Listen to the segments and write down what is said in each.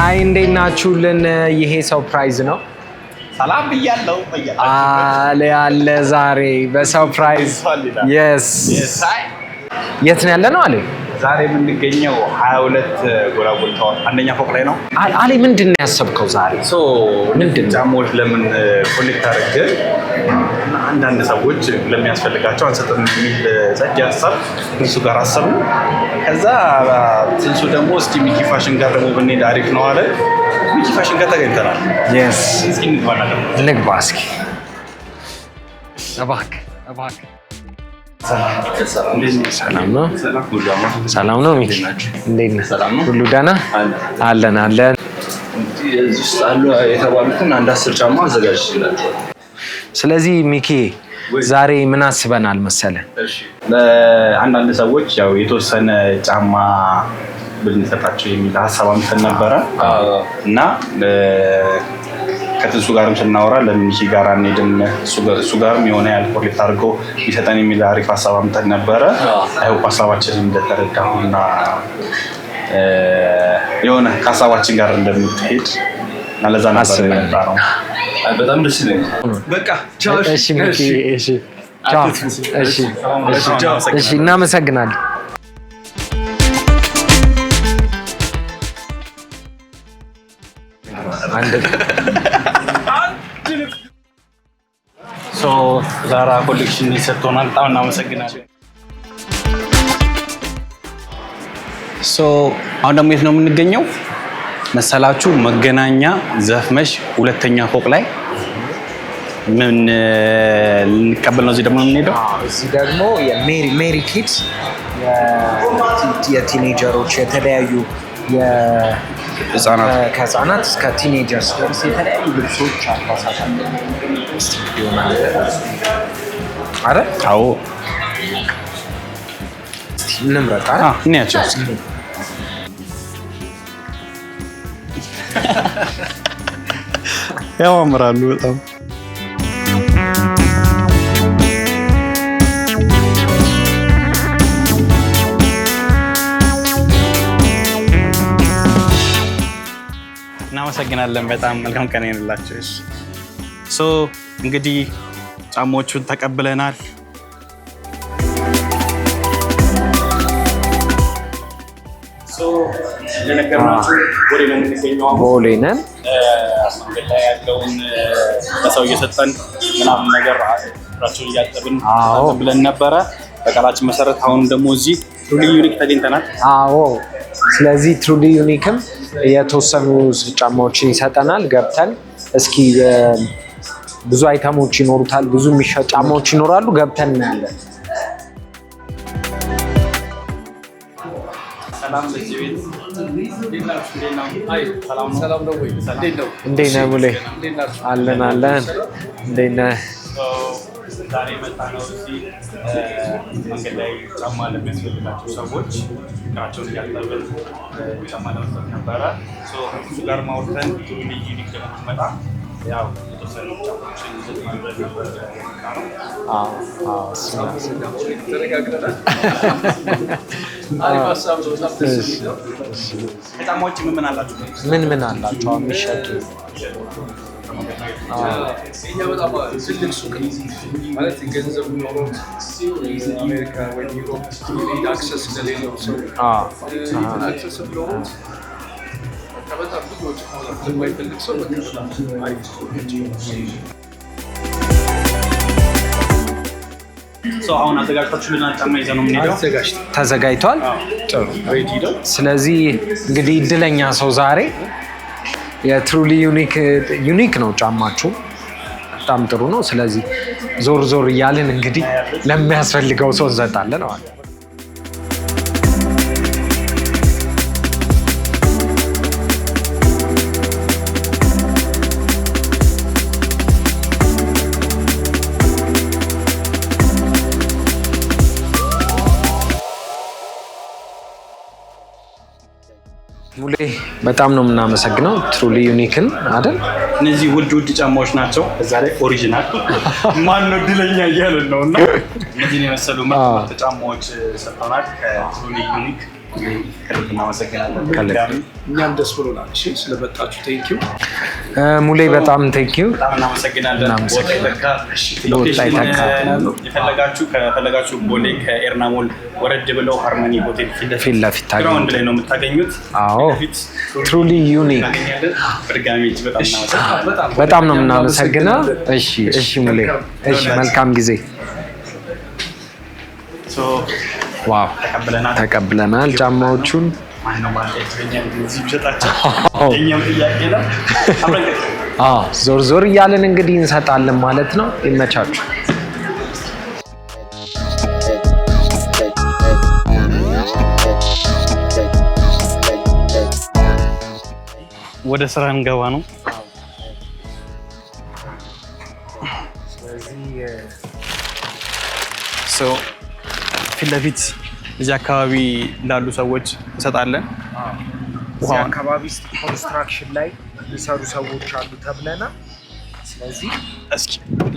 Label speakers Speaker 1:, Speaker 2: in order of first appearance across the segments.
Speaker 1: አይ እንዴት ናችሁልን? ይሄ ሰርፕራይዝ ነው።
Speaker 2: ሰላም ብያለሁ።
Speaker 1: ያለ ዛሬ በሰርፕራይዝ የስ የት ነው ያለነው? አለ
Speaker 2: ዛሬ የምንገኘው 22 ጎላጎል ታወር አንደኛ ፎቅ ላይ ነው።
Speaker 1: አለ ምንድን ነው ያሰብከው ዛሬ?
Speaker 2: ምንድን ጫማዎች ለምን ኮሌክት አድርገን አንዳንድ ሰዎች ለሚያስፈልጋቸው አንሰጥም የሚል ጸድ ሀሳብ እሱ ጋር አሰብን። ከዛ ትንሱ ደግሞ እስኪ ሚኪ ፋሽን ጋር ደግሞ ብንሄድ አሪፍ ነው አለ። ሚኪ ፋሽን ጋር ተገኝተናል።
Speaker 1: የስ
Speaker 2: እስኪ
Speaker 1: እንግባ እስኪ እባክህ ሰላም ነው ሚኪ? እንዴት ነህ? ሁሉ ደህና? አለን
Speaker 3: እዚህ ውስጥ አሉ የተባሉትን አንድ 10 ጫማ አዘጋጅላችኋል።
Speaker 1: ስለዚህ ሚኪ ዛሬ ምን አስበናል መሰለህ?
Speaker 2: አንዳንድ ሰዎች ያው የተወሰነ ጫማ ብንሰጣቸው የሚል ሀሳብ አምጥተን ነበረ እና ከትንሱ ጋርም ስናወራ ለሚኪ ጋር አንሄድም እሱ ጋርም የሆነ ያህል ኮሌክት አድርገው ይሰጠን የሚል አሪፍ ሀሳብ አምጥተን ነበረ። አይሆፕ ሀሳባችንን እንደተረዳሁና የሆነ ከሀሳባችን ጋር እንደምትሄድ እና ለዛ ነበር የመጣነው።
Speaker 3: በጣም ደስ ይለኛል። በቃ ቻው።
Speaker 1: እሺ ሚኪ እሺ እናመሰግናለን።
Speaker 2: ዛራ ኮሌክሽን ሰጥቶናል። በጣም እናመሰግናለን። አሁን ደግሞ የት ነው የምንገኘው መሰላችሁ? መገናኛ ዘፍመሽ 2ኛ ፎቅ ላይ ምን ልንቀበል ነው። እዚህ ደግሞ የምንሄደው
Speaker 1: እዚህ ደግሞ የሜሪ ኪድስ የቲኔጀሮች የተለያዩ ከህፃናት እስከ ቲኔጀርስ ድረስ የተለያዩ ልብሶች አልባሳት አረ
Speaker 2: አዎ
Speaker 1: እንምረጥ።
Speaker 2: እንያቸው ያማምራሉ በጣም። እናመሰግናለን። በጣም መልካም ቀን ይሁንላችሁ። እንግዲህ ጫማዎቹን ተቀብለናል። እንደነገርናችሁ ቦሌ ነው የምንገኘው።
Speaker 1: ቦሌ ነን።
Speaker 2: መንገድ ላይ ያለውን ለሰው እየሰጠን ምናምን ነገር ራሳቸውን እያጠብን ብለን ነበረ በቃላችን መሰረት። አሁን ደግሞ እዚህ ትሩሊ ዩኒክ ተገኝተናል።
Speaker 1: አዎ ስለዚህ ትሩሊ ዩኒክም የተወሰኑ ጫማዎችን ይሰጠናል። ገብተን እስኪ ብዙ አይተሞች ይኖሩታል፣ ብዙ የሚሸጡ ጫማዎች ይኖራሉ። ገብተን እናያለን። እንዴት ነህ ሙሌ? አለን እንዴት ነህ?
Speaker 2: ዛሬ የመጣነው እዚህ መንገድ ላይ ጫማ ለሚያስፈልጋቸው ሰዎች እግራቸውን እያጠብን ጫማ ለመስጠት ነበረ። እሱ ጋር ማውርተን ዩኒክ ደግሞ ስመጣ ያው የተወሰኑ ጫማዎችን ይዘጥማል ነበር ጫማዎች ምን አላቸው?
Speaker 1: ምን አላቸው የሚሸጡ?
Speaker 4: እኛ በጣም ትልቅ ሱቅ ማለት ገንዘብ ኖሮት አሜሪካ ወይ ዩሮፕ አክሰስ ለሌለው ሰው አክሰስ ብሎት በጣም ብዙ ወጪ ማውጣት ለማይፈልግ ሰው
Speaker 2: አሁን አዘጋጅታችሁልናል። ጫማ ይዘን ነው የምንሄደው።
Speaker 1: ተዘጋጅቷል። ጥሩ። ስለዚህ እንግዲህ እድለኛ ሰው ዛሬ የትሩሊ ዩኒክ ነው ጫማችሁ፣ በጣም ጥሩ ነው። ስለዚህ ዞር እያልን እንግዲህ ለሚያስፈልገው ሰው እንሰጣለን ማለት ነው። ሙሌ በጣም ነው የምናመሰግነው። ትሩሊ ዩኒክን አይደል?
Speaker 2: እነዚህ ውድ ጫማዎች ናቸው። እዛ ላይ ኦሪጂናል ማን ነው ድለኛ እያለን ነው። እና እነዚህን የመሰሉ ምርጥ ጫማዎች ሰጥተውናል ከትሩሊ ዩኒክ።
Speaker 4: እኛም ደስ ብሎናል። እሺ ስለመጣችሁ ቴንኪው
Speaker 1: ሙሌ በጣም ቴንኪው።
Speaker 2: ከፈለጋችሁ ቦሌ ከኤርናሞል ወረድ ብለው ሃርመኒ ሆቴል
Speaker 1: ፊት ለፊት
Speaker 2: ግራውንድ ላይ ነው የምታገኙት።
Speaker 1: አዎ ትሩሊ ዩኒክ በጣም ነው የምናመሰግነው። እሺ ሙሌ እሺ መልካም ጊዜ። ዋው ተቀብለናል ጫማዎቹን። ዞር ዞር እያለን እንግዲህ እንሰጣለን ማለት ነው። ይመቻችሁ።
Speaker 2: ወደ ስራ እንገባ ነው። ፊት ለፊት እዚህ አካባቢ ላሉ ሰዎች እንሰጣለን።
Speaker 1: እዚህ አካባቢ ኮንስትራክሽን ላይ የሚሰሩ ሰዎች አሉ ተብለናል። ስለዚህ
Speaker 2: እስኪ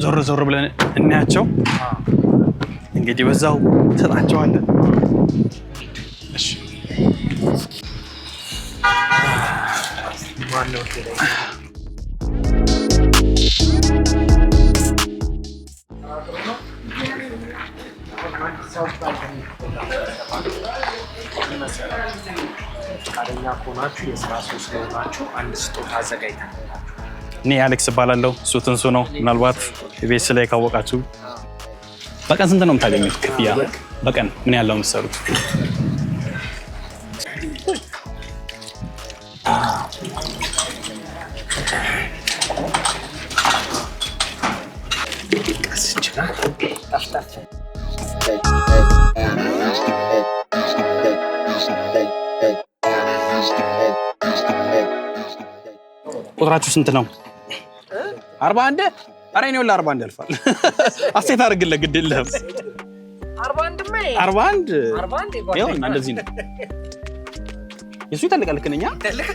Speaker 2: ዞር ዞር ብለን እናያቸው። እንግዲህ በዛው እንሰጣቸዋለን። እሺ
Speaker 1: ማነው ፈቃደኛ ከሆናችሁ የስራ ሰው ስለሆናችሁ አንድ ስጦታ አዘጋጅተናል።
Speaker 2: እኔ አሌክስ እባላለሁ። እሱ ትንሱ ነው። ምናልባት ቤት ላይ ካወቃችሁ በቀን ስንት ነው የምታገኙት ክፍያ? በቀን ምን ያለው የምትሰሩት? ቁጥራችሁ ስንት ነው? 41? ኧረ እኔ ወላ 41 ያልፋል። አስተያየት አድርግልህ ግድ የለህም። 41 ይኸውና እንደዚህ ነው። የሱ ይተልቃል። ልክነኛ ትልቅ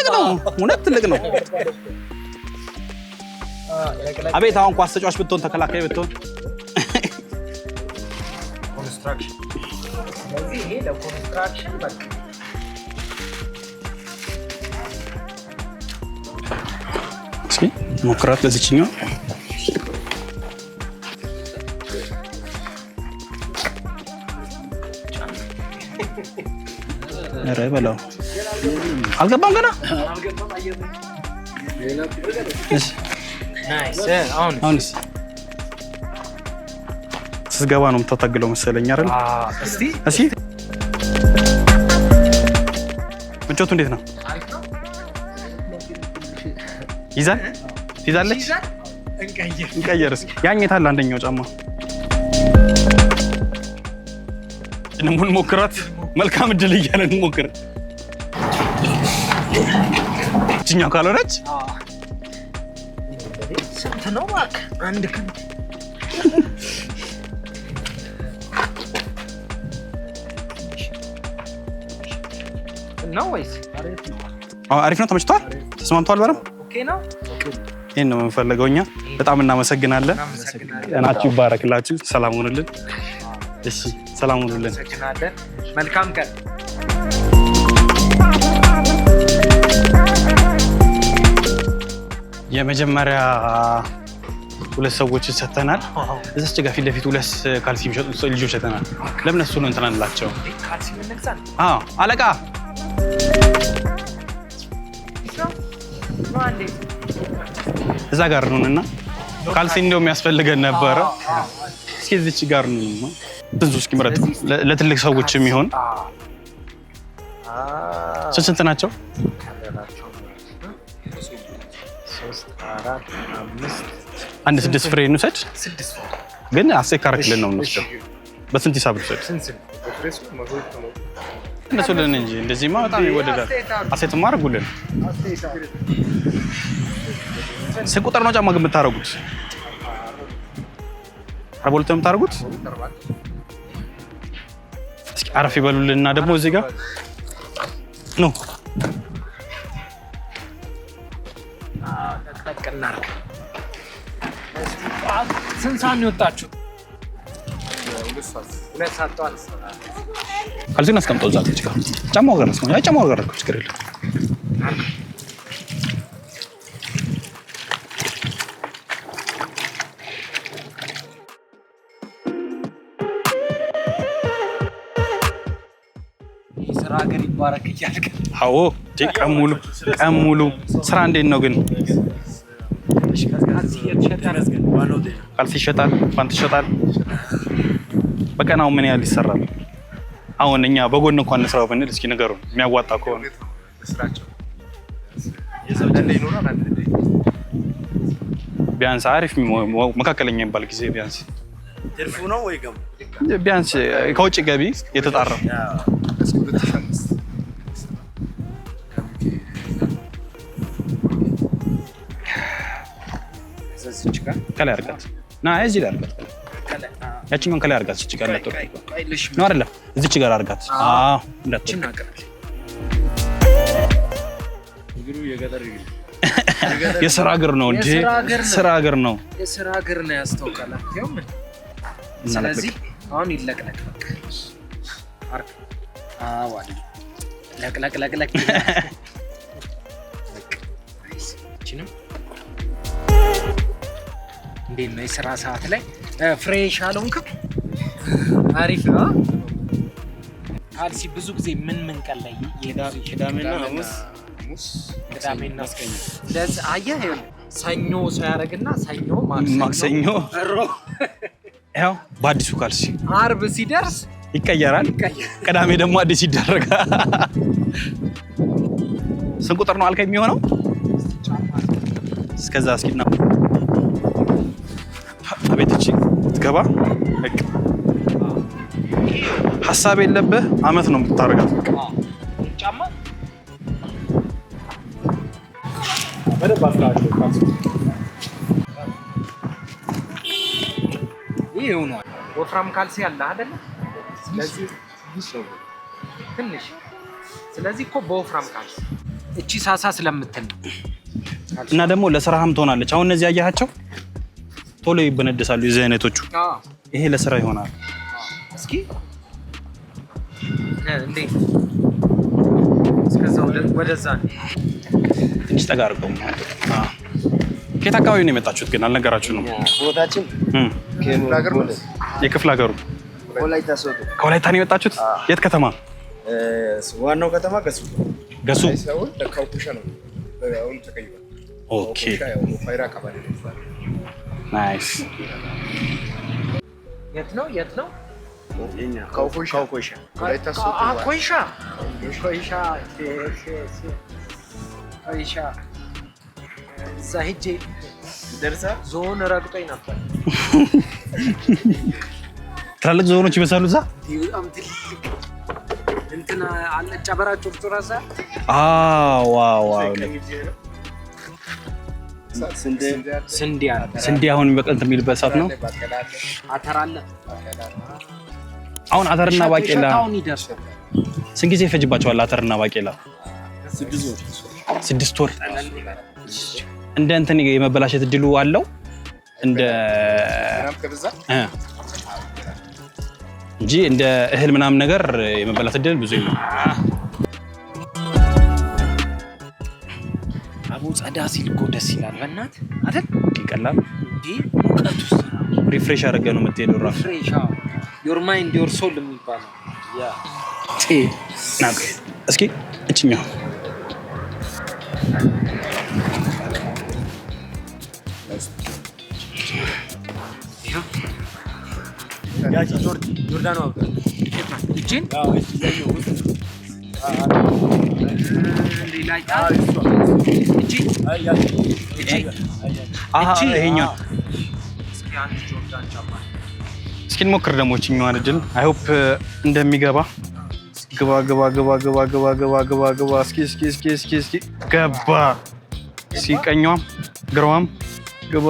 Speaker 2: ነው፣ እውነት ትልቅ ነው። አቤት አሁን ኳስ ተጫዋች ብትሆን ተከላካይ ብትሆን
Speaker 1: ኮንስትራክሽን። ስለዚህ ይሄ ለኮንስትራክሽን በቃ
Speaker 2: እስኪ ሞክራት ለዚህኛው። ኧረ በለው አልገባም ገና። አሁንስ ስትገባ ነው የምታታግለው መሰለኝ አይደል? እስኪ ምቾቱ እንዴት ነው? ይዛለች? እንቀየር እስኪ። ያኛው አለ አንደኛው ጫማ እንሙን ሞክራት። መልካም እድል እያለን ሞክር። እኛው ካልሆነች
Speaker 1: ስንት ነው እባክህ? አንድ ክንድ ነው ወይስ?
Speaker 2: አሪፍ ነው። ተመችቷል? ተስማምቷል? በረም
Speaker 1: ኦኬ ነው።
Speaker 2: ይሄን ነው የምንፈልገው እኛ። በጣም እናመሰግናለን። ቀናችሁ ይባረክላችሁ። ሰላም ሁኑልን። እሺ ሰላም ሁኑልን።
Speaker 1: እናመሰግናለን። መልካም ቀን።
Speaker 2: የመጀመሪያ ሁለት ሰዎች ሰተናል። እዛች ጋር ፊት ለፊት ሁለት ካልሲ የሚሸጡ ልጆች ሰተናል። ለምን እሱ ነው እንትን አንላቸው?
Speaker 1: ካልሲ እንግዛን።
Speaker 2: አዎ አለቃ እዛ ጋር ነውና ካልሲ እንደውም ያስፈልገን ነበረ። እስኪ እዚች ጋር ነው ብዙ እስኪ ምረጥ። ለትልቅ ሰዎች የሚሆን ስንት ናቸው?
Speaker 1: 3 4 5
Speaker 2: አንድ 6 ፍሬ እንውሰድ። ግን አስካርክልን ነው እንወስደው። በስንት ሂሳብ ልውሰድ? እነሱ ለን እንጂ እንደዚህማ በጣም ይወደዳል። አሴትማ አድርጉልን። ስንት ቁጥር ነው ጫማ ግን የምታደርጉት? 42 ነው የምታደርጉት? እስኪ አረፍ ይበሉልንና ደግሞ እዚህ ጋር ነው
Speaker 1: ተቀናርክ። ስንት ሰዓት ነው የወጣችሁት? 2 ሰዓት ጠዋት።
Speaker 2: ካልሲውን አስቀምጠው እዛ ጋር ጫማው ጋር ነው ጫማው ጋር ነው ችግር የለም
Speaker 1: ስራ ሀገር ይባረክ ይያልከ
Speaker 2: አዎ ቀን ሙሉ ስራ እንዴት ነው ግን ካልሲ ይሸጣል ፓንት ይሸጣል በቀናው ምን ያህል ይሰራል አሁን እኛ በጎን እንኳን እንስራው ብንል እስኪ ንገሩን የሚያዋጣ ከሆነ ስራቸው የሰውጀን ላይ ይኖራል አንተ ቢያንስ አሪፍ መካከለኛ የሚባል ጊዜ ቢያንስ ትርፉ ነው ወይ ገም ቢያንስ ከውጭ ገቢ የተጣራ ከላይ አርጋት ና እዚህ ላይ አርጋት ያቺኛውን ከላይ አርጋት እዚህ ጋር ለጥሩ ነው አይደለም እዚች ጋር አርጋት አዎ እንደተችና ቀረች ይግሩ የገጠር የሥራ ሀገር ነው እንጂ ሥራ ሀገር ነው
Speaker 1: የሥራ ሀገር ነው ያስተውቃል አትየውም ስለዚህ አሁን ይለቅለቅ በቃ አርክ አዎ ለቅለቅ እቺንም እንዴት ነው የሥራ ሰዓት ላይ ፍሬሽ አልሆንክም አሪፍ ነው ካልሲ ብዙ ጊዜ ምን ቀን ላይ ቅዳሜና ሐሙስ ቅዳሜና ማስቀኝ ለዛ አየህ ሰኞ ሰው ያረጋግና ሰኞ
Speaker 2: ማክሰኞ ያው በአዲሱ ካልሲ
Speaker 1: አርብ ሲደርስ
Speaker 2: ይቀየራል ቅዳሜ ደግሞ አዲስ ይደረጋል ስንት ቁጥር ነው አልከኝ የሚሆነው እስከዛ እስኪና አቤትቺ ትገባ በቃ ሐሳብ የለብህ አመት ነው የምታረጋት
Speaker 1: ጫማ
Speaker 2: በደንብ አስራቸው ካልሲ
Speaker 1: ይሄው ነው ወፍራም ካልሲ አለ አይደል ስለዚህ ትንሽ ስለዚህ እኮ በወፍራም ካልሲ እቺ ሳሳ ስለምትል
Speaker 2: እና ደግሞ ለስራህም ትሆናለች አሁን እነዚህ ያያቸው ቶሎ ይበነደሳሉ የዚህ አይነቶቹ ይሄ ለስራ ይሆናል
Speaker 1: እስኪ እንዴ እስከዛው ወደዛ
Speaker 2: ትንሽ ጠጋ አድርገው ከየት አካባቢ ነው የመጣችሁት ግን አልነገራችሁንም
Speaker 3: ቦታችን
Speaker 2: የክፍለ ሀገሩ ከወላይታ ነው የመጣችሁት የት ከተማ
Speaker 3: ዋናው ከተማ
Speaker 2: ገሱ
Speaker 3: ለካውኩሻ ነው አሁን ተቀይሯል
Speaker 2: ኦኬ
Speaker 3: ፋይራ አካባቢ ነው
Speaker 2: ናይስ
Speaker 1: የት ነው
Speaker 3: የኛ ካውኩሻ ወላይታ
Speaker 1: ኮይሻ ዛሂጄ ደርሳ ዞን ረግጦኝ ነበር
Speaker 2: ትላልቅ ዞኖች ይበሳሉ እዛ
Speaker 1: በጣም ትልቅ እንትና አለጫ በራቸው ጭራሳ
Speaker 2: ዋው ስንዴ አሁን በቀንት የሚልበት ሰዓት ነው
Speaker 1: አተር አለ
Speaker 2: አሁን አተርና ባቄላ
Speaker 1: አሁን ይደርሳል
Speaker 2: ስንት ጊዜ ይፈጅባቸዋል አተርና ባቄላ 6 ወር እንደ እንትን የመበላሸት እድሉ አለው እንደ እንጂ እንደ እህል ምናምን ነገር የመበላት እድል ብዙ የለም
Speaker 1: አቡ ጸዳ ሲል እኮ ደስ ይላል በእናት አይደል
Speaker 2: ይቀላል
Speaker 1: እንዴ ሙቀት ውስጥ
Speaker 2: ሪፍሬሽ አድርገህ ነው የምትሄደው ራሱ
Speaker 1: ሪፍሬሽ your mind your soul የሚባለው ያ
Speaker 2: ናቅ እስኪ እቺኛው
Speaker 3: ያቺ ጆርዳን ነው
Speaker 1: እቺን
Speaker 2: ይሄኛው እስኪ እንሞክር ደግሞ እቺኛዋን እድል አይ ሆፕ እንደሚገባ ግባ እስኪ ገባ ሲቀኛም ግራዋም ገባ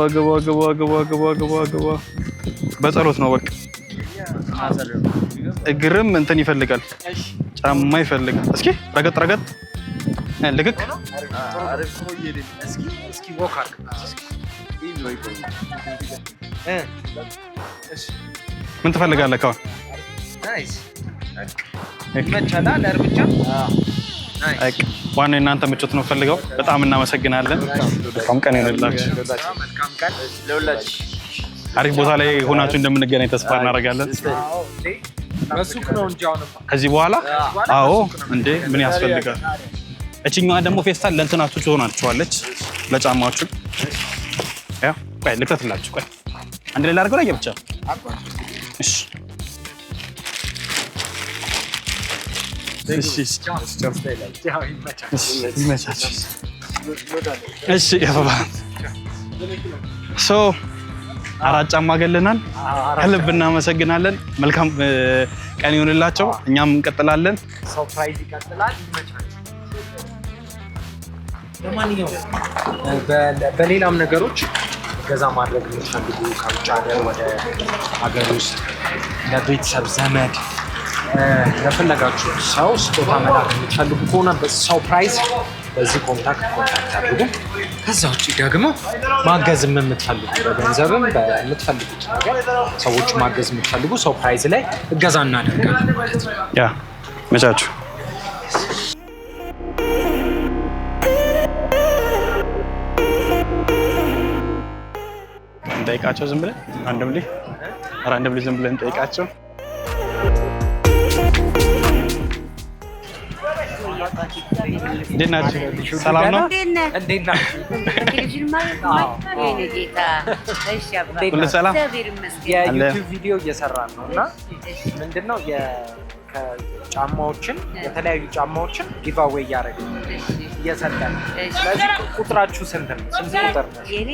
Speaker 2: በጸሎት ነው በቃ እግርም እንትን ይፈልጋል ጫማ ይፈልጋል እስኪ ረገጥ ልክክ
Speaker 1: እስኪ ወካር
Speaker 2: ምን ትፈልጋለህ ካው
Speaker 1: ናይስ መቻላ ለርብቻ
Speaker 2: ዋና እናንተ ምቾት ነው ፈልገው በጣም እናመሰግናለን መልካም ቀን ይሁንላችሁ
Speaker 1: መልካም ቀን ለሁላችሁ
Speaker 2: አሪፍ ቦታ ላይ ሆናችሁ እንደምንገናኝ ተስፋ እናደርጋለን
Speaker 1: በሱቅ ነው እንጂ አሁን
Speaker 2: ከዚህ በኋላ አዎ እንዴ ምን ያስፈልጋል እቺኛዋ ደግሞ ፌስታል ለእንትናችሁ ትሆናችኋለች ለጫማችሁ ያው ቆይ ልክተትላችሁ ቆይ አንድ ላይ ላድርገው ላይ ብቻ እሺ እሺ እሺ ያባ ሶ አራት ጫማ ገለናል ከልብ እናመሰግናለን መልካም ቀን ይሁንላችሁ እኛም እንቀጥላለን
Speaker 1: ሰርፕራይዝ ይቀጥላል ይመቻል ለማንኛውም በሌላም ነገሮች ገዛ ማድረግ የምትፈልጉ ከውጭ ሀገር ወደ ሀገር ውስጥ ለቤተሰብ ዘመድ ለፈለጋችሁ ሰው ስጦታ መላክ የምትፈልጉ ከሆነ በሰርፕራይዝ በዚህ ኮንታክት አድርጉ ከዛ ውጭ ደግሞ ማገዝም የምትፈልጉ በገንዘብም በምትፈልጉት ነገር ሰዎች ማገዝ የምትፈልጉ ሰርፕራይዝ ላይ እገዛ እናደርጋለን ማለት ነው
Speaker 2: ያ መቻችሁ እንጠይቃቸው ዝም ብለን ራንደምሊ ዝም ብለን እንጠይቃቸው እንዴት ናችሁ ሰላም ነው
Speaker 1: እንዴት ናችሁ
Speaker 2: ሁሉ ሰላም
Speaker 1: የዩቲዩብ ቪዲዮ እየሰራን ነው እና ምንድነው ጫማዎችን የተለያዩ ጫማዎችን ጊቫዌይ እያደረግን እየሰጠን ስለዚህ ቁጥራችሁ ስንት ነው? ስንት ቁጥር ነው?
Speaker 5: የኔ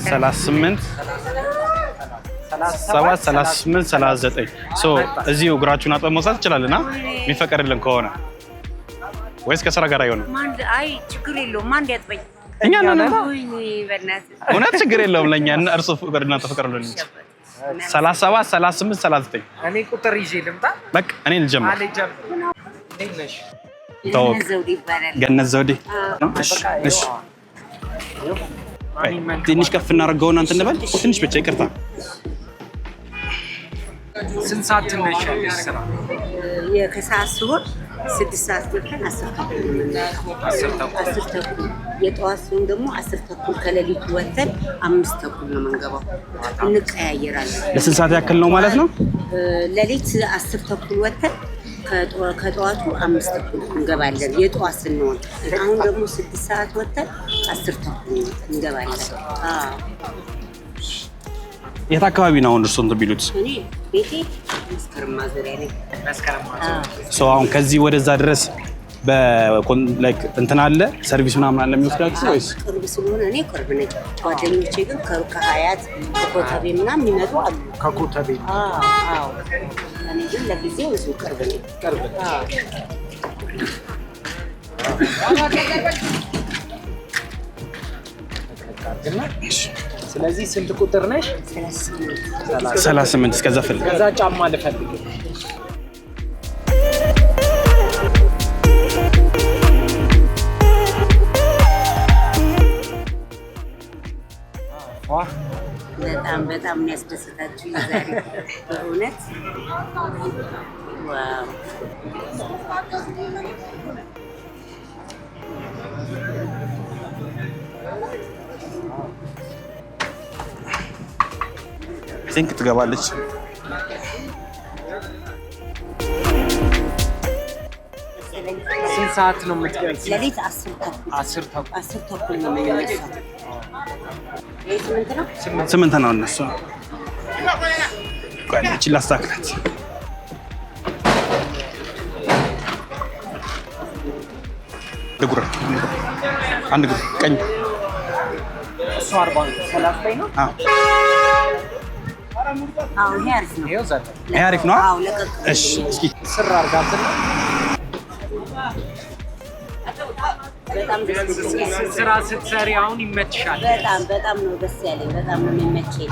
Speaker 5: 38
Speaker 2: ሶ እዚሁ እግራችሁን አጥበን መውሰድ ትችላለና የሚፈቀድልን ከሆነ ወይስ ከስራ ጋር አይሆንም?
Speaker 5: አይ ችግር የለውም ማን ያጥበኝ
Speaker 2: እኛ ነን
Speaker 5: እውነት
Speaker 2: ችግር የለውም ለኛ እርሱ ፍቅርና ተፈቀደልን 37 38 39
Speaker 1: እኔ ቁጥር ይዤ ልምጣ
Speaker 2: በቃ እኔ ልጀምር
Speaker 1: እንዴት ነሽ?
Speaker 2: ገነት ዘውዴ እሺ ትንሽ ከፍ እናደርገውና እንትን እንበል ትንሽ ብቻ ይቅርታ
Speaker 1: ስንት ሰዓት ትነሻለሽ ስራ?
Speaker 5: ከሰዓት ሲሆን 6 ሰዓት ገብተን 10 ተኩል የጠዋት ሲሆን ደግሞ 10 ተኩል ከሌሊቱ ወተን 5 ተኩል ነው የምንገባው እንቀያየራለን
Speaker 2: ለስንት ሰዓት ያክል ነው ማለት ነው?
Speaker 5: ሌሊት 10 ተኩል ወተን ከጠዋቱ 5 ተኩል እንገባለን የጠዋት ስንሆን አሁን ደግሞ 6 ሰዓት ወተን 10 ተኩል እንገባለን
Speaker 2: የት አካባቢ ነው አሁን እርሶ እንትን ቢሉት?
Speaker 5: እኔ ቤቴ መስከረም ማዞሪያ ነኝ
Speaker 2: ሶ አሁን ከዚህ ወደዛ ድረስ ላይክ እንትን አለ ሰርቪስ ምናምን አለ የሚወስዳችሁ ወይስ?
Speaker 5: ቅርብ ስለሆነ እኔ ቅርብ ነኝ ጓደኞቼ ግን ከሀያት ከኮተቤ ምናምን የሚመጡ አሉ
Speaker 1: ከኮተቤ
Speaker 5: አዎ እኔ ግን ለጊዜው እዚሁ ቅርብ ነኝ
Speaker 1: ስለዚህ ስንት ቁጥር ነሽ?
Speaker 2: 38 እስከዛ ፈልግ
Speaker 1: ከዛ ጫማ ልፈልግ
Speaker 5: በጣም የሚያስደስታችሁ ዛሬ በእውነት ዋው
Speaker 2: ቲንክ ትገባለች
Speaker 1: ስንት ሰዓት ነው የምትገባው?
Speaker 5: ሌሊት 10 ተኩል ነው የሚነሳው
Speaker 2: ስምንት ነው እነሱ ቋንቋችን ላስተካክላት አንድ ግሩ ቀኝ
Speaker 1: እሱ 40 ነው
Speaker 5: አዎ ይሄ
Speaker 2: አሪፍ ነው
Speaker 5: አዎ ለቀቅ
Speaker 2: እሺ እስኪ
Speaker 1: ስራ አርጋትና
Speaker 5: በጣም ደስ ይላል
Speaker 1: ስራ ስትሰሪ አሁን ይመችሻል?
Speaker 5: በጣም ነው ደስ ያለኝ በጣም ነው የሚመቸኝ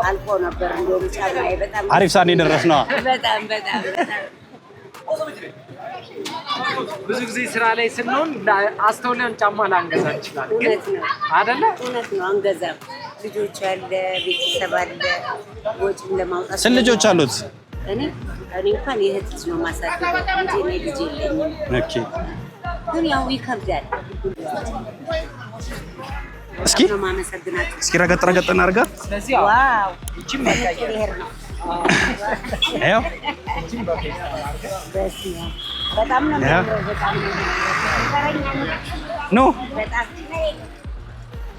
Speaker 5: አልቆ ነበር እንደውም ጫማዬ በጣም
Speaker 2: አሪፍ ሰዓት ነው የደረስነው
Speaker 5: በጣም
Speaker 1: ብዙ ጊዜ ስራ ላይ ስንሆን አስተውለን ጫማ ላንገዛ እንችላለን አይደለ?
Speaker 5: እውነት ነው አንገዛም። ልጆች አለ ቤተሰብ አለ ወጪም ለማውጣት።
Speaker 2: ስንት ልጆች አሉት?
Speaker 5: እኔ እንኳን የእህት ልጅ ነው ማሳደግ እንጂ እኔ ልጅ የለኝም።
Speaker 2: ኦኬ
Speaker 5: ግን ያው ይከብዳል።
Speaker 2: እስኪ ረገጥ እናድርጋት።
Speaker 5: ዋው እቺም በቀየር ነው።
Speaker 2: አዎ
Speaker 5: በጣም ነው
Speaker 2: ኖ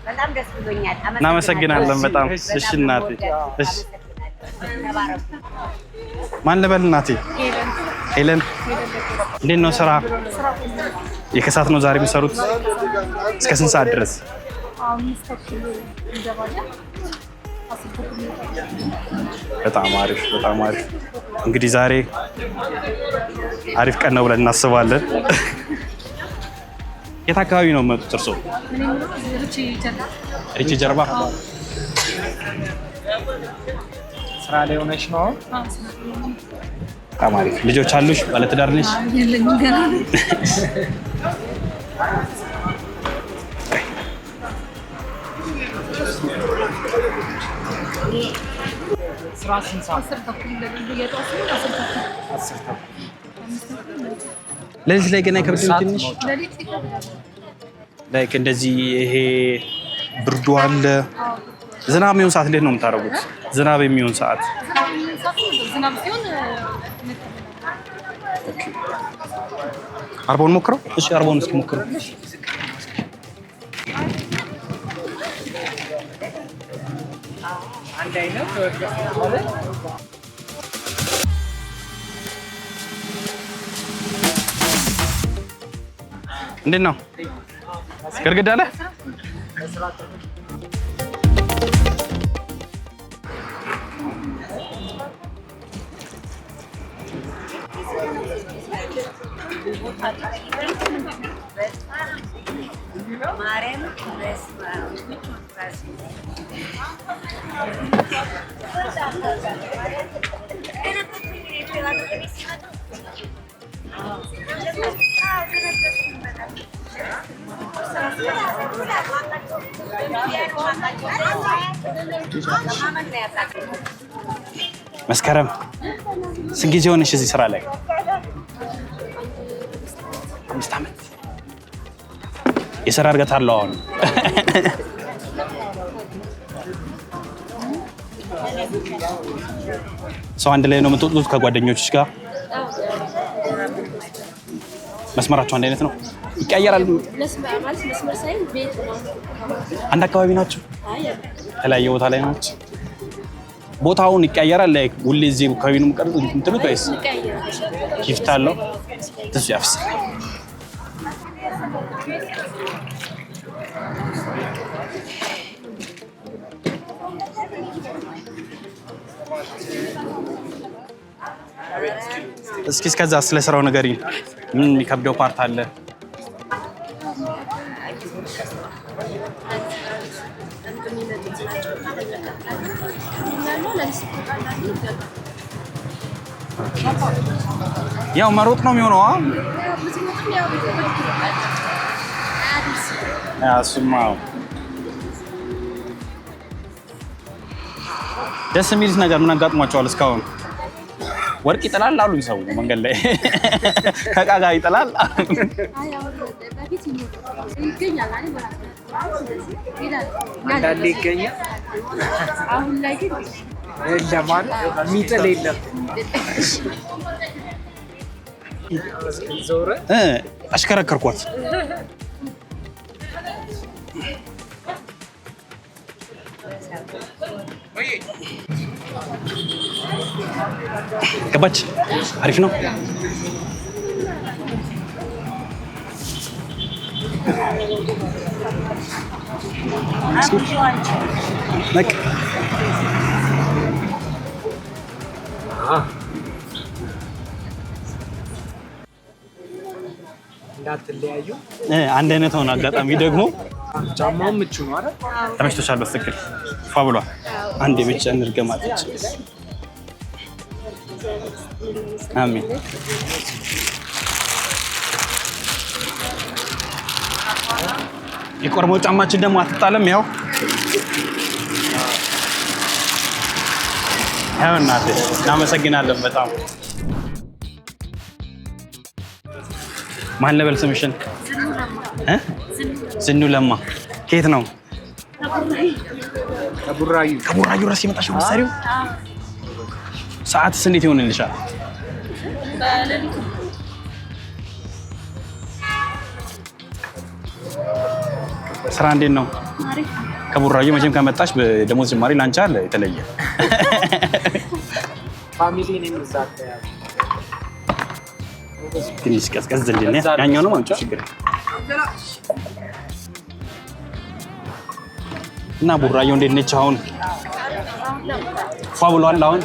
Speaker 5: በጣም ደስ ብሎኛል።
Speaker 2: እናመሰግናለን በጣም። እሺ እናቴ፣ እሺ ማን ልበል እናቴ? ሄለን። እንዴት ነው ስራ? የከሳት ነው ዛሬ የሚሰሩት? እስከ ስንት ሰዓት ድረስ? በጣም አሪፍ በጣም አሪፍ። እንግዲህ ዛሬ አሪፍ ቀን ነው ብለን እናስባለን። የት አካባቢ ነው የመጡት እርስዎ? ሪቺ ጀርባ።
Speaker 1: ስራ ላይ ሆነሽ ነው?
Speaker 2: በጣም አሪፍ። ልጆች አሉሽ? ባለትዳር ነሽ?
Speaker 1: ስራ ስንት ሰዓት?
Speaker 2: ሌሊት ላይ ገና አይከብድም ትንሽ? ላይክ እንደዚህ ይሄ ብርዱ አለ። ዝናብ የሚሆን ሰዓት እንዴት ነው የምታደርጉት? ዝናብ የሚሆን ሰዓት አርባውን ሞክረው። እሺ አርባውን እስኪ ሞክረው።
Speaker 1: አንድ አይነት
Speaker 2: እንዴት ነው ግድግዳ አለ? መስከረም ስንት ጊዜ ሆነሽ እዚህ ስራ ላይ? 5 ዓመት። የስራ እድገት አለው አሁን? ሰው አንድ ላይ ነው የምትወጡት ከጓደኞችሽ ጋር? መስመራችሁ አንድ አይነት ነው? ይቀየራል? አንድ አካባቢ ናቸው? የተለያየ ቦታ ላይ ናቸው? ቦታውን ይቀየራል? ላይ ሁሌ እዚህ አካባቢ ነው የምትቀሩት እንትኑት ወይስ ጊፍት አለው? ትንሽ ያፍሳል። እስኪ እስከዛ ስለ ስራው ንገሪኝ። ምን የሚከብደው ፓርት አለ? ያው መሮጥ ነው የሚሆነው። እሱማ ደስ የሚልስ ነገር ምን አጋጥሟቸዋል እስካሁን? ወርቅ ይጥላል አሉኝ ሰው መንገድ ላይ ከዕቃ ጋር ይጥላል።
Speaker 1: አንዳንዴ ይገኛል።
Speaker 5: አሁን ላይ ግን
Speaker 1: የለም የሚጥል የለም። ዞረ
Speaker 2: አሽከረከርኳት። ገባች። አሪፍ ነው። በቃ
Speaker 1: እንዳትለያዩ።
Speaker 2: አንድ አይነት ሆነ። አጋጣሚ ደግሞ
Speaker 1: ጫማው ምቹ ነው አይደል?
Speaker 2: ተመችቶሻል? በትክክል ፋ ብሏል። አንዴ ብቻ እንርገማለች። አሜን። የቆርሞ ጫማችን ደግሞ አትጣለም። ያው እናቴ እናመሰግናለን በጣም። ማን ልበል ስምሽን? ዝኑ ለማ። ከየት ነው?
Speaker 1: ከቡራዩ
Speaker 2: ድረስ የመጣሽው መሰሪው? ሰዓትስ እንዴት ይሆንልሻል? ስራ እንዴት ነው? ከቡራዩ መቼም ከመጣሽ በደሞዝ ጭማሪ ላንቺ አለ የተለየ።
Speaker 1: ፋሚሊ ነኝ ምዛት
Speaker 2: ትንሽ ቀዝቀዝ እንድል ያኛው ነው ማምጫ ችግር እና ቡራዩ እንዴት ነች አሁን? ፏ ብሏል አሁን?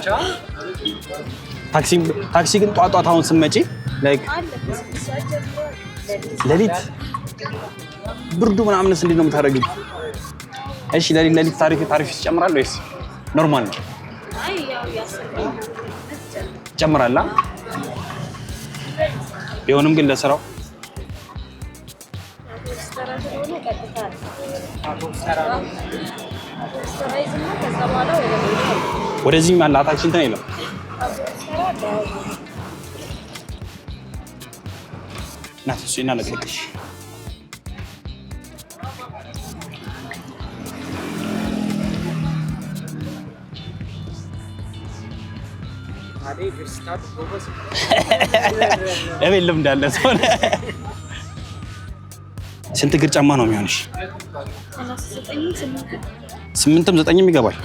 Speaker 2: ታክሲ ግን ጧጧት አሁን ስትመጪ ላይክ ሌሊት ብርዱ ምናምንስ እንዴት ነው የምታደርጊው? እሺ ሌሊት ታሪፍ ይጨምራል ወይስ ኖርማል ነው?
Speaker 6: አይ ያው ያሰራው
Speaker 2: ይጨምራል። ቢሆንም ግን ለስራው ወደዚህም ያለ ታክሲ እንትን የለም። ናትሽ እና ለቅልቅሽ ለቤልም እንዳለ ሰው ስንት እግር ጫማ ነው የሚሆንሽ? 8ም 9ም ይገባል።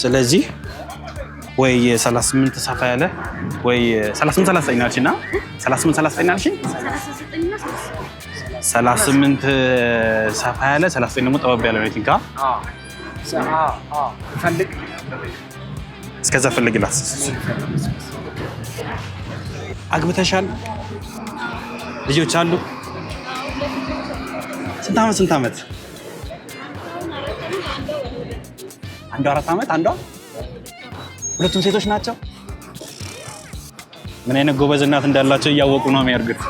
Speaker 2: ስለዚህ ወይ 38 ሰፋ ያለ ወይ 38 39 አልሽና 38 39 አልሽኝ 38 ሰፋ ያለ 39 ደግሞ ጠበብ ያለ ነው። ቲንካ
Speaker 1: ፈልግ
Speaker 2: እስከዛ ፈልግላት። አግብተሻል? ልጆች አሉ? ስንት ዓመት? አንዷ 4 ዓመት አንዷ? ሁለቱም ሴቶች ናቸው። ምን አይነት ጎበዝ እናት እንዳላቸው እያወቁ ነው የሚያርጉት።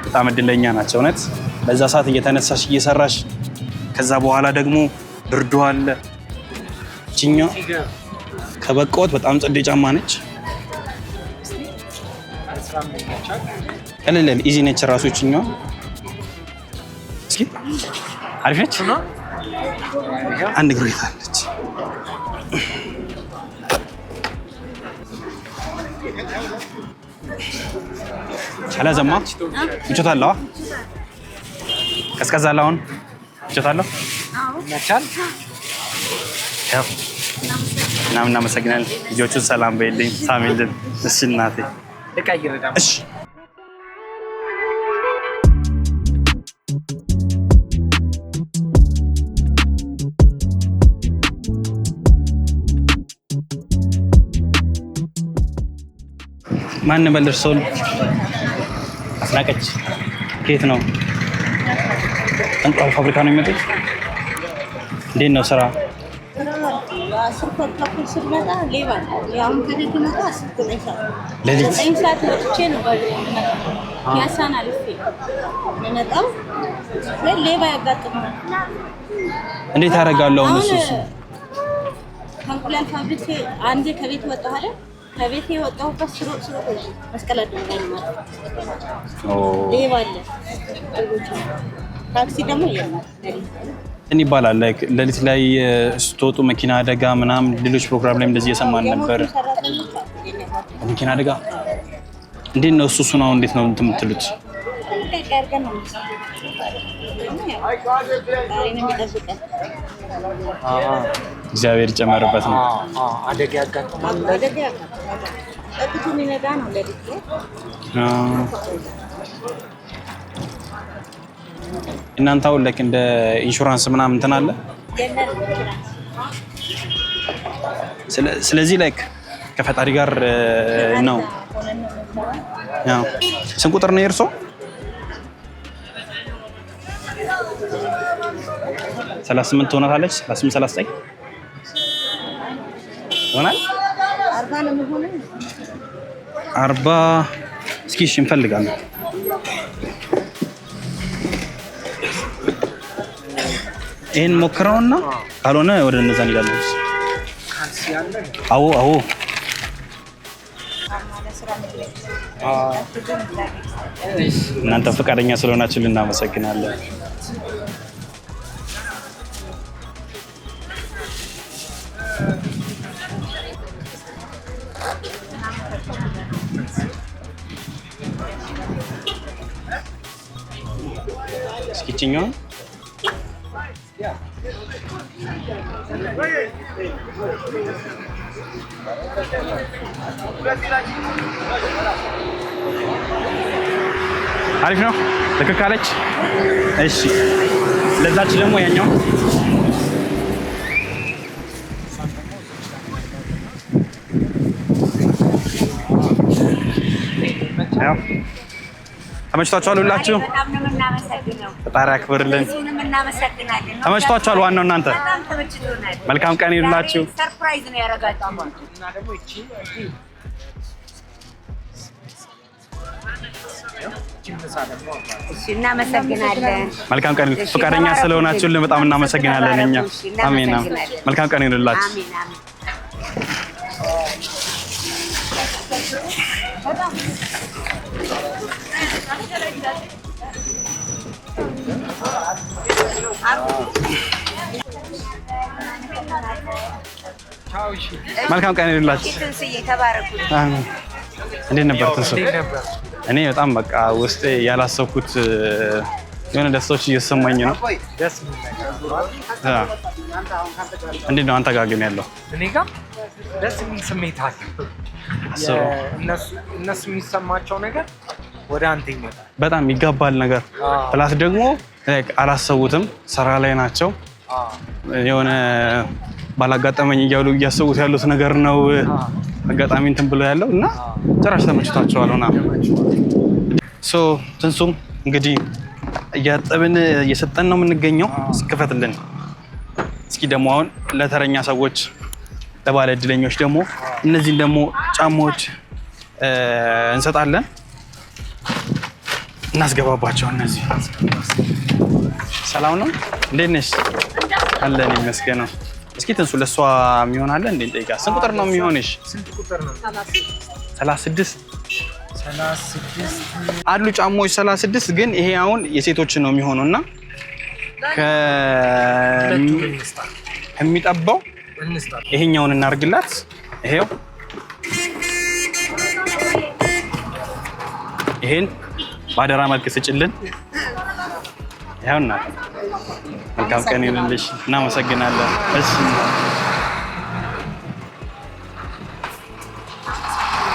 Speaker 2: በጣም እድለኛ ናቸው እውነት። በዛ ሰዓት እየተነሳሽ እየሰራሽ ከዛ በኋላ ደግሞ ብርዱ አለ። እቺኛ ከበቆት በጣም ጽዴ ጫማ ነች። ቀለል ኢዚ ነች ራሱ እቺኛ። እስኪ አሪፍ ነች። አንድ እግሩ ይታለች። አላዘማ ምቾት አለው። ቀዝቀዝ አለ አሁን ምቾት አለው።
Speaker 1: መቻል
Speaker 2: ያው እናመሰግናለን። ልጆቹን ሰላም በይልኝ ሳሚልን። እሺ እናቴ
Speaker 1: ልቀይር ደግሞ።
Speaker 2: እሺ ማን ነበር እርሶን? አስናቀች ከየት ነው? እንቁላል ፋብሪካ ነው የሚመጡት? እንዴት ነው ስራ? ሌሊት
Speaker 6: ሌባ ያጋጥማል።
Speaker 2: እንዴት ያደርጋለሁ? እነሱስ
Speaker 6: እንቁላል ፋብሪካ አንዴ ከቤት ወጣሁ አይደል? ከቤት የወጣሁበት ስሮ መስቀል አደረገኝ ማለት ሌባ አለ። ታክሲ ደግሞ የለም።
Speaker 2: ይባላል ላይክ ሌሊት ላይ ስትወጡ መኪና አደጋ ምናምን ሌሎች ፕሮግራም ላይ እንደዚህ እየሰማን ነበር። መኪና አደጋ እንዴት ነው እሱ ነው እንዴት ነው የምትሉት? እግዚአብሔር ይጨመርበት ነው።
Speaker 1: አደጋ ያጋጥማል።
Speaker 2: እናንተ አሁን ላይክ እንደ ኢንሹራንስ ምናምን እንትን አለ። ስለዚህ ላይክ ከፈጣሪ ጋር ነው። ያው ስንት ቁጥር ነው የእርሶ? 38 ትሆናለች። 38 39 ይሆናል። 40 እስኪ እሺ እንፈልጋለን። ይሄን ሞክረውና ካልሆነ ወደ እነዛ እንሄዳለን። አዎ አዎ እናንተ ፈቃደኛ ስለሆናችሁ እናመሰግናለን። እስኪችኛው አሪፍ ነው። ተከካለች። እሺ ለዛች ደግሞ ያኛው ያው ተመችቷችኋል ሁላችሁ? ፈጣሪ ያክብርልን። ተመችቷችኋል? ዋናው እናንተ መልካም ቀን ይሁንላችሁ።
Speaker 5: ሰርፕራይዝ ነው ያደረጋችሁ። እናመሰግናለን።
Speaker 2: መልካም ቀን። ፈቃደኛ ስለሆናችሁልን በጣም እናመሰግናለን። እኛ አሜን። መልካም ቀን ይሁንላችሁ። መልካም ቀን ይሁንላችሁ። አሜን። እንዴት ነበር ትንሱ? እኔ በጣም በቃ ውስጤ ያላሰብኩት የሆነ ደስታዎች እየተሰማኝ ነው። እንዴት ነው አንተ ጋር ግን ያለው?
Speaker 1: እኔ ጋር ደስ የሚል ስሜት አለ። እነሱ የሚሰማቸው ነገር ወደ አንተ ይመጣል።
Speaker 2: በጣም ይገባል ነገር ፕላስ ደግሞ አላሰቡትም፣ ስራ ላይ ናቸው። የሆነ ባላጋጠመኝ እያሉ እያሰቡት ያሉት ነገር ነው። አጋጣሚ እንትን ብሎ ያለው እና ጭራሽ ተመችቷቸዋል ሆና ትንሱም እንግዲህ እያጠብን እየሰጠን ነው የምንገኘው። እስክፈትልን እስኪ ደግሞ አሁን ለተረኛ ሰዎች ለባለ እድለኞች ደግሞ እነዚህን ደግሞ ጫማዎች እንሰጣለን። እናስገባባቸው። እነዚህ ሰላም ነው? እንዴት ነሽ? አለን ይመስገነው። እስኪ ትንሱ ለሷ የሚሆን አለ እንዴ? ጠይቃ። ስንት ቁጥር ነው የሚሆንሽ?
Speaker 1: ስንት ቁጥር ነው?
Speaker 2: 36 አሉ ጫማዎች 36 ግን ይሄ አሁን የሴቶች ነው የሚሆነውና ከሚጠባው ይሄኛውን እናርግላት። ይሄው ይሄን ባደራ መልክ ስጭልን። ይሄውና መልካም ቀን ይሁንልሽ። እናመሰግናለን። እሺ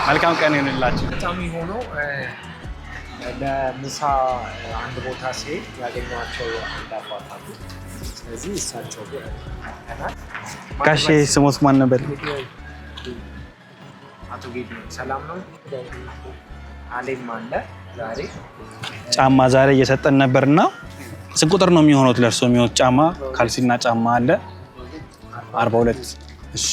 Speaker 2: መልካም ቀን ይሁንላችሁ።
Speaker 1: በጣም ሆኖ ለምሳ አንድ ቦታ ሲሄድ ያገኘኋቸው አንድ አባት አሉ። ስለዚህ እሳቸው
Speaker 2: ጋሼ ስሞት ማን ነበር?
Speaker 1: አቶ ጌዲዮን ሰላም ነው? አሌም አለ። ዛሬ
Speaker 2: ጫማ ዛሬ እየሰጠን ነበርና ስንት ቁጥር ነው የሚሆነው ለእርሶ የሚሆን ጫማ? ካልሲና ጫማ አለ 42። እሺ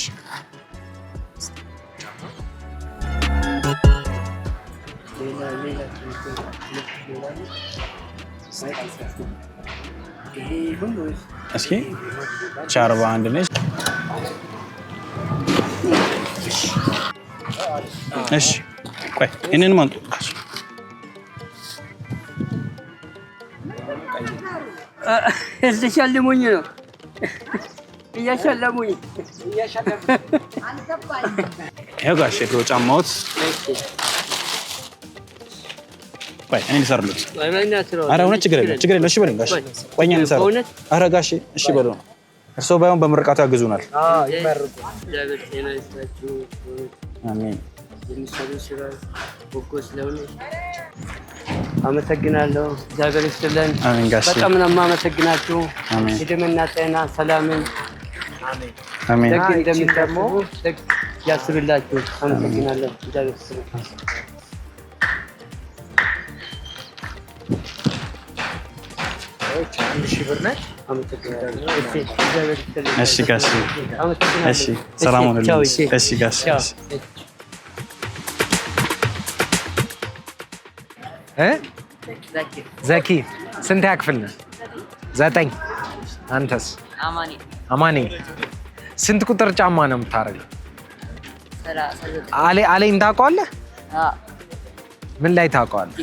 Speaker 2: እስኪ 41 ነች። እሺ ቆይ እኔን ማንጡ
Speaker 7: እየሸለሙኝ ነው እየሸለሙኝ
Speaker 2: ይሄው ጋሼ ድሮ ጫማዎት ቆይ እኔ ልሰርሉት። ኧረ እውነት ችግር የለም እሺ በሉኝ ጋሼ። ቆይ እኛ እንሰራው። ኧረ ጋሼ እሺ በሉ። እርስዎ ባይሆን በምርቃቱ ያግዙናል። አሜን።
Speaker 7: የሚሰሩ ስራ በጎ ስለሆነ አመሰግናለሁ። እግዚአብሔር ይስጥልን።
Speaker 2: አሜን ጋሼ።
Speaker 7: በጣም ነው የማመሰግናችሁ።
Speaker 2: አሜን።
Speaker 7: እድሜና ጤና ሰላምን
Speaker 2: አሜን።
Speaker 7: ደግ እንደምትሰሙ ደግ ያስብላችሁ። አመሰግናለሁ። እግዚአብሔር ይስጥልን።
Speaker 1: ብር ነች።
Speaker 2: እሺ ጋሼ። እሺ ሰላም ሁኑልኝ። እሺ ጋሼ።
Speaker 1: ዘኪ ስንት ያክፍል ነህ? 9 አንተስ? አማኔ ስንት ቁጥር ጫማ ነው የምታደርገው? አሌን ታውቀዋለህ? ምን ላይ ታውቀዋለህ?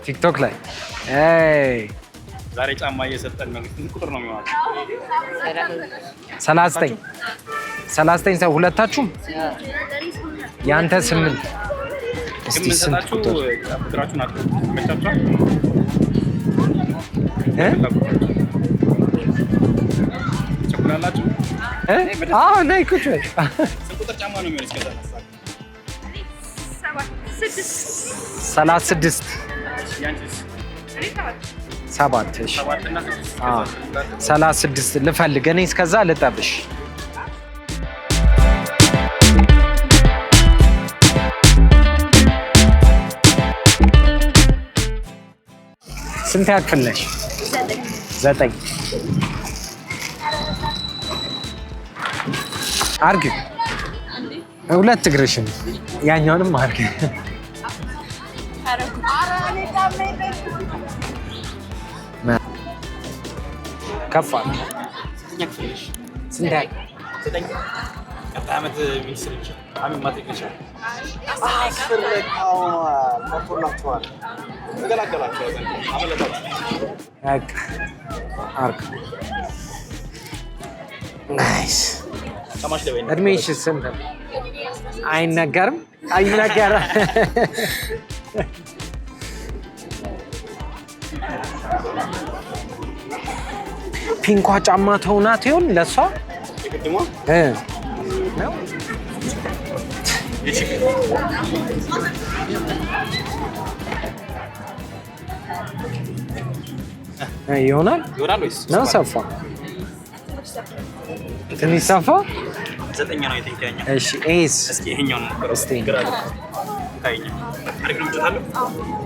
Speaker 1: ቲክቶክ ላይ።
Speaker 2: ዛሬ ጫማ እየሰጠን ነው። ስንት ቁጥር ነው የሚሆነው?
Speaker 1: 39 ሰው ሁለታችሁም? ያንተ 8። እስቲ ስንት ቁጥር?
Speaker 2: ቁጥራችሁን አትመቻችኋል? ቸኩላላችሁ?
Speaker 1: አዎ ነይ ቁጭ በል።
Speaker 2: ስንት ቁጥር ጫማ ነው የሚሆነው? እስከዛ
Speaker 1: 36
Speaker 2: ያንቺስ?
Speaker 1: 7 እሺ 36 ልፈልግ እኔ እስከዛ ልጠብሽ። ስንት ያክፍል ነሽ? 9 አርግ። ሁለት እግርሽን ያኛውንም አርግ። ከፍ አለ። ስንት ያክፍል?
Speaker 2: 9 ቀጣይ ዓመት ሚኒስትር ይችላል። አሚን ማትሪክ ይችላል። ተቆላችኋል። ተገላገላችሁ። አመለጣችሁ።
Speaker 1: በቃ አርግ። ናይስ። እድሜሽ ስንት ነው? አይነገርም። አይነገርም። ፒንኳ ጫማ ተውናት ይሆን ለሷ?
Speaker 2: የቅድሟ
Speaker 1: ነው ይሆናል
Speaker 2: ወይስ
Speaker 1: ነው? ሰፋ ትንሽ ሰፋ።
Speaker 2: 9 ነው የትኛው?
Speaker 1: እሺ ኤስ
Speaker 2: እስኪ ይሄኛው ነው ሞክረው።
Speaker 1: እስቲ
Speaker 2: ታይኛ አሪፍ ነው።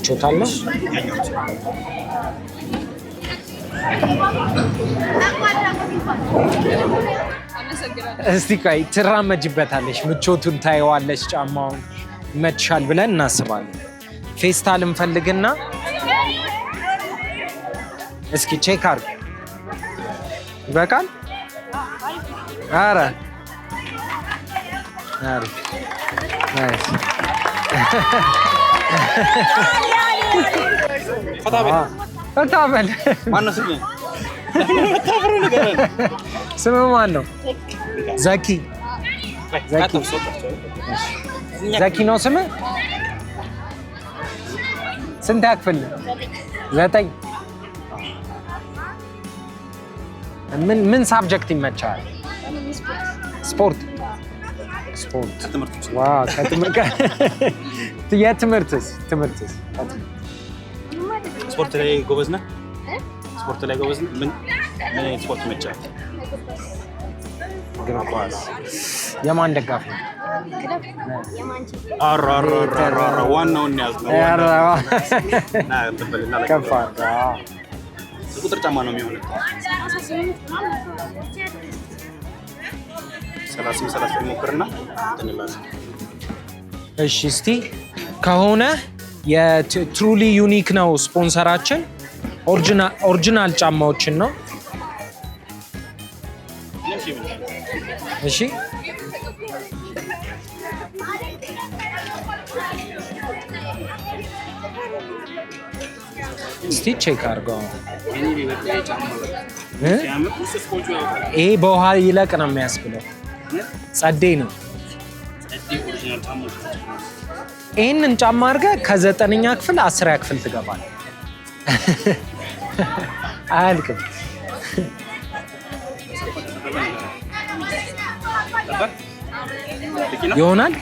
Speaker 1: ቾታለሁ
Speaker 2: ያኛው
Speaker 1: እስቲ ቆይ ትራመጅበታለሽ፣ ምቾቱን ታየዋለሽ፣ ጫማውን ይመችሻል ብለን እናስባለን። ፌስታል እንፈልግና እስኪ ቼክ አድርግ። ይበቃል? ኧረ አሪፍ ናይስ። ፈታ በል።
Speaker 2: ማነው ስሙ?
Speaker 1: ስምህ ማን ነው? ዘኪ። ዘኪ ነው ስምህ? ስንት ያክፍል? 9 ምን ሳብጀክት ይመቻል? ስፖርት። ዋው የትምህርትስ?
Speaker 2: ስፖርት ላይ ጎበዝ ነህ? ስፖርት ላይ ጎበዝ ነህ? ምን አይነት ስፖርት ይመቻል?
Speaker 1: የማን ደጋፊ ነው?
Speaker 2: ዋናውን ያዝ ነው። ቁጥር ጫማ ነው የሚሆነው? 30 ሞክርና እንላለን።
Speaker 1: እሺ እስቲ ከሆነ የትሩሊ ዩኒክ ነው ስፖንሰራችን። ኦሪጂናል ጫማዎችን ነው። እሺ እስቲ ቼክ አድርገው። ይሄ በውሃ ይለቅ ነው የሚያስብለው። ጸዴ ነው። ይህንን ጫማ አድርገህ ከ9ኛ ክፍል 10ኛ ክፍል ትገባለህ። አያልቅም። ይሆናል።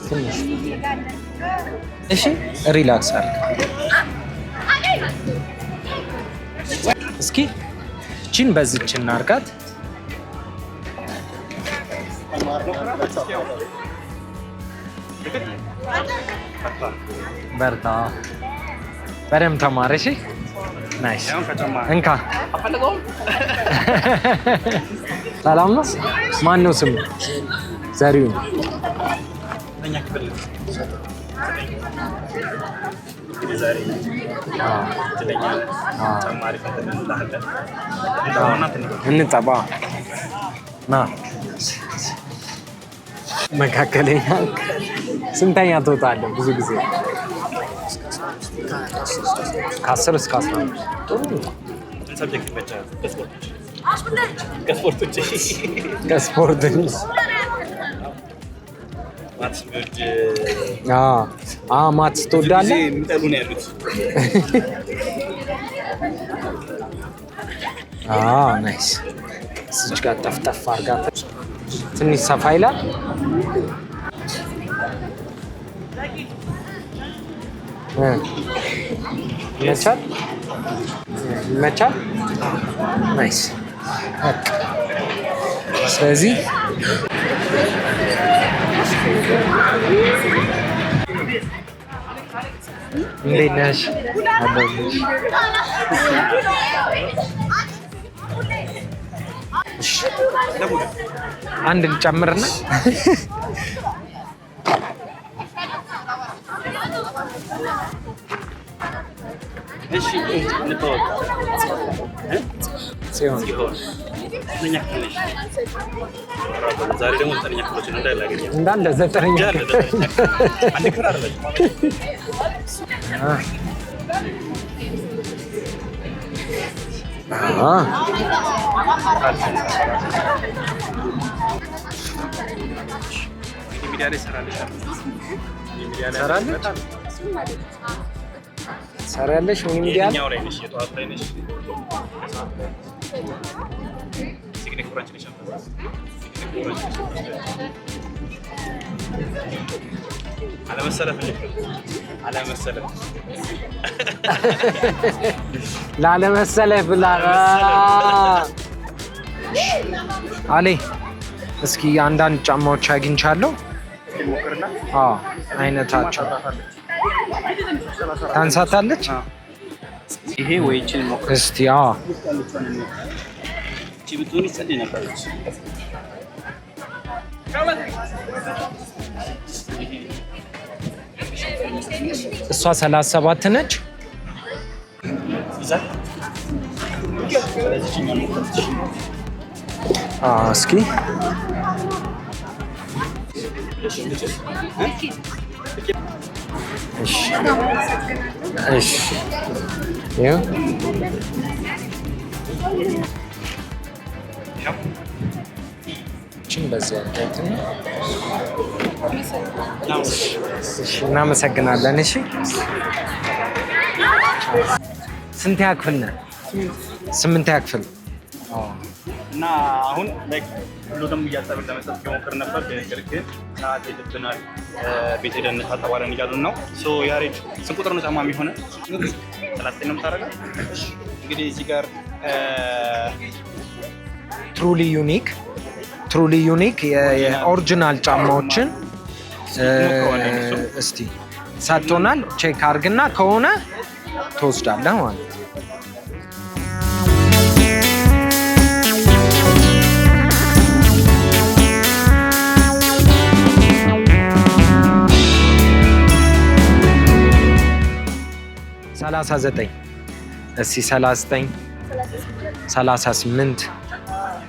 Speaker 1: ትንሽ እሺ፣ ሪላክስ አድርግ እስኪ። እቺን በዚች እናድርጋት። በርታ፣ በደምብ ተማር። እሺ፣ ናይስ። እንካ። ሰላም ነው? ማን ነው ስሙ? ዘሪሁን
Speaker 2: እኛ ክፍል እንግዲህ ዛሬ ትለኛ ጨማሪ
Speaker 1: እንጠባ ና መካከለኛ ስንተኛ ትወጣለህ? ብዙ ጊዜ ከ10 እስከ 11 ጥሩ
Speaker 2: ሰብጀክት ብቻ ከስፖርት ውጭ
Speaker 1: ከስፖርት ማትስ ትወዳለህ?
Speaker 2: የሚጠሉ ነው ያሉት።
Speaker 1: ናይስ። እዚች ጋር ጠፍጠፍ አድርጋ ትንሽ ሰፋ ይላል። ይመቻል ይመቻል። ናይስ። ስለዚህ እንዴት ነሽ? አለሁልሽ። አንድ ልጨምርና
Speaker 2: እሺ እንተዋወቅ።
Speaker 1: ጽዮን
Speaker 2: ዛሬ ደግሞ 9ኛ ክፍሎችን እንዳላገኘ
Speaker 1: እንዳለ 9ኛ
Speaker 2: አንድ ክፍል አይደለም። ሚዲያ ላይ
Speaker 1: ሰራለሽ? ምን ሚዲያ
Speaker 2: ላይ ነሽ? የጠዋት ላይ ነሽ? ሲግኒክ ብራንች ነሽ?
Speaker 1: ላለመሰለፍ ብላ አሌ። እስኪ አንዳንድ ጫማዎች አግኝቻለሁ። አይነታቸው ታንሳታለች።
Speaker 2: ይሄ ወይ እቺን ሞክር
Speaker 1: እስቲ።
Speaker 2: እቺ ብትሆን ይጸልይ ነበረች።
Speaker 1: እሷ 37 ነች። እስኪ እሺ እቺን በዚህ አድርገን እናመሰግናለን። እሺ ስንተኛ ክፍል ነህ? 8ኛ ክፍል
Speaker 2: እና አሁን ሁሉንም እያጠብን ለመስጠት እየሞከርን ነበር። ነገር ግን ሰዓት ሄድብናል። ቤት ሄደን እንታጠባለን እያሉን ነው። ያሬድ ስንት ቁጥር ነው ጫማ የሚሆነ? 39 ነው የምታደርገው? እንግዲህ እዚህ ጋር ትሩሊ ዩኒክ የኦሪጂናል ጫማዎችን እስቲ ሰጥቶናል። ቼክ አድርግና ከሆነ ትወስዳለህ ማለት ነው። እስቲ 39 38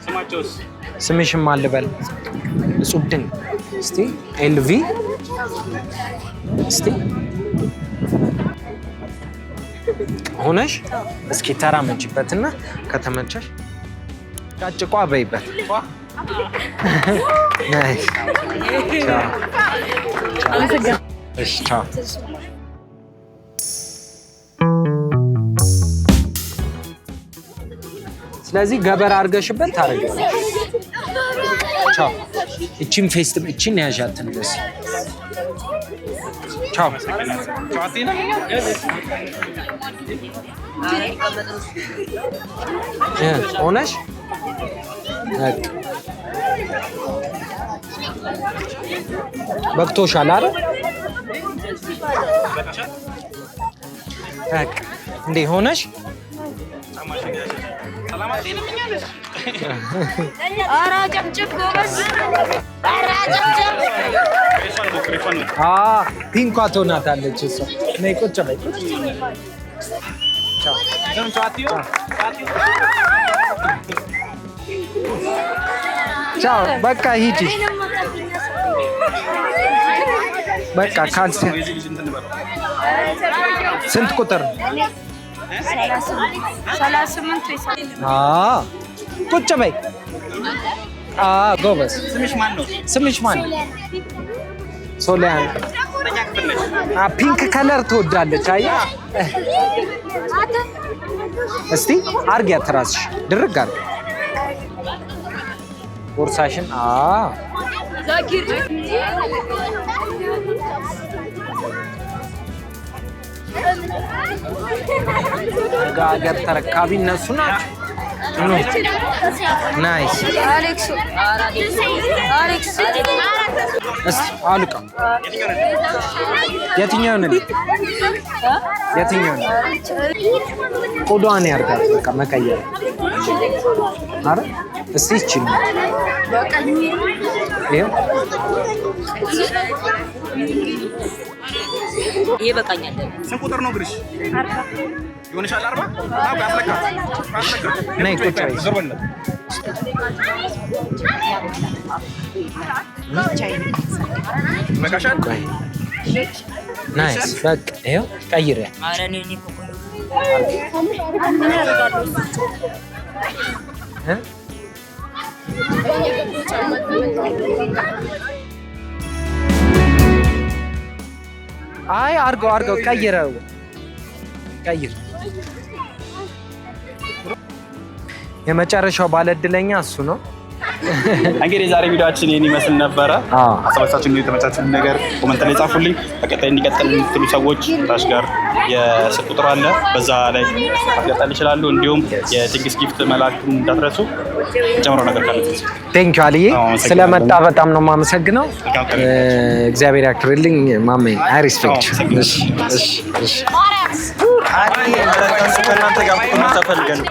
Speaker 2: ስማቸውስ?
Speaker 1: ስምሽም አልበል እጹብ ድንቅ። እስቲ ኤልቪ እስቲ ሆነሽ እስኪ ተራመጅበትና ከተመቸሽ ጫጭቋ በይበት። እሺ ቻው። ስለዚህ ገበር አድርገሽበት ታደርጊያለሽ። ቻው። እቺን ፌስት እቺን ያዣት እንደስ ቻው። ሆነሽ በቅቶሻል አይደል? እንዴ ሆነሽ
Speaker 6: ኧረ ጨብጭብ ጎበዝ። ኧረ ጨብጭብ።
Speaker 1: ፒንኳ ትሆናታለች እሷ። ነይ ቁጭ በይ። ቻው በቃ ሂጂ። በቃ ካልሲ ስንት ቁጥር?
Speaker 6: 38
Speaker 1: ቁጭ በይ። ጎበዝ። ስምሽ ማን ነው? ሶሊያን። ፒንክ ከለር ትወዳለች። አየህ እስቲ አርጊያት፣ እራስሽ ድርግ አርጊ ቦርሳሽን። ሀገር ተረካቢ እነሱ ናቸው። ናይስ። እስቲ አልቀው። የትኛውን ቆዳዋን ያርጋት። በቃ መቀየር አረ እስቲ ይችል
Speaker 5: ይሄ በቃኛል።
Speaker 2: ስንት ቁጥር ነው ግርሽ? ይሆንሻል 40 አው ያስለካት
Speaker 1: ነይ ቁጭ በይ።
Speaker 2: ዞር በል በቃሻል።
Speaker 1: ናይስ በቃ ይኸው ቀይሪያ።
Speaker 5: ኧረ እኔ
Speaker 1: አይ አርገው ቀይረው ቀይር። የመጨረሻው ባለእድለኛ እሱ ነው።
Speaker 2: እንግዲህ ዛሬ ቪዲዮአችን ይሄን ይመስል ነበረ። አሳባችሁን የተመቻችሁን ነገር ኮሜንት ላይ ጻፉልኝ። በቀጣይ እንዲቀጥል የምትሉ ሰዎች ታች ጋር የስልክ ቁጥር አለ፣ በዛ ላይ ማስቀጠል ይችላሉ። እንዲሁም የድግስ ጊፍት መላክ እንዳትረሱ። ጨምረው ነገር ካለ
Speaker 1: ቴንክ ዩ አልዬ፣ ስለመጣ በጣም ነው የማመሰግነው። እግዚአብሔር ያክብርልኝ ማሜ። አይ ሪስፔክት። እሺ ከእናንተ ጋር ተፈልገን